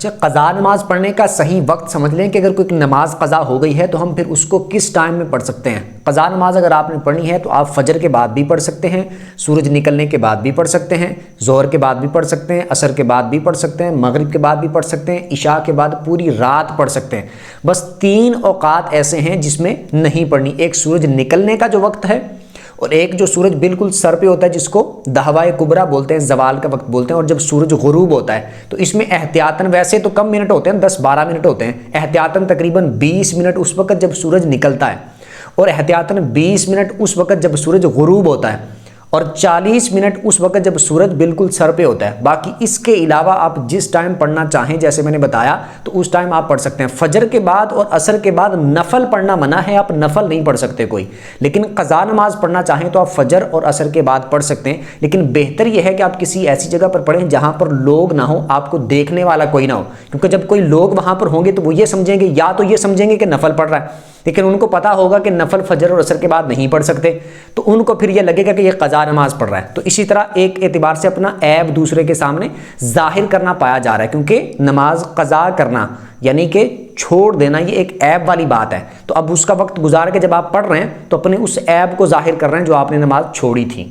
अच्छा, क़ज़ा नमाज पढ़ने का सही वक्त समझ लें कि अगर कोई नमाज क़ज़ा हो गई है तो हम फिर उसको किस टाइम में पढ़ सकते हैं। क़ज़ा नमाज अगर आपने पढ़नी है तो आप फजर के बाद भी पढ़ सकते हैं, सूरज निकलने के बाद भी पढ़ सकते हैं, ज़ोहर के बाद भी पढ़ सकते हैं, असर के बाद भी पढ़ सकते हैं, मगरिब के बाद भी पढ़ सकते हैं, इशा के बाद पूरी रात पढ़ सकते हैं। बस 3 औक़ात ऐसे हैं जिसमें नहीं पढ़नी। एक सूरज निकलने का जो वक्त है, और एक जो सूरज बिल्कुल सर पे होता है जिसको दहवाए कुबरा बोलते हैं, जवाल का वक्त बोलते हैं, और जब सूरज गुरूब होता है तो इसमें एहतियातन, वैसे तो कम मिनट होते हैं, 10-12 मिनट होते हैं, एहतियातन तकरीबन 20 मिनट उस वक्त जब सूरज निकलता है, और एहतियातन 20 मिनट उस वक्त जब सूरज गुरूब होता है, और 40 मिनट उस वक्त जब सूरज बिल्कुल सर पे होता है। बाकी इसके अलावा आप जिस टाइम पढ़ना चाहें, जैसे मैंने बताया, तो उस टाइम आप पढ़ सकते हैं। फजर के बाद और असर के बाद नफल पढ़ना मना है, आप नफल नहीं पढ़ सकते कोई। लेकिन क़ज़ा नमाज पढ़ना चाहें तो आप फजर और असर के बाद पढ़ सकते हैं। लेकिन बेहतर यह है कि आप किसी ऐसी जगह पर पढ़ें जहाँ पर लोग ना हो, आपको देखने वाला कोई ना हो, क्योंकि जब कोई लोग वहाँ पर होंगे तो वो ये समझेंगे, या तो ये समझेंगे कि नफल पढ़ रहा है, लेकिन उनको पता होगा कि नफल फजर और असर के बाद नहीं पढ़ सकते, तो उनको फिर ये लगेगा कि ये क़ज़ा नमाज पढ़ रहा है। तो इसी तरह एक एतबार से अपना ऐब दूसरे के सामने जाहिर करना पाया जा रहा है, क्योंकि नमाज क़ज़ा करना यानी कि छोड़ देना ये एक ऐब वाली बात है। तो अब उसका वक्त गुजार के जब आप पढ़ रहे हैं तो अपने उस ऐब को जाहिर कर रहे हैं जो आपने नमाज छोड़ी थी।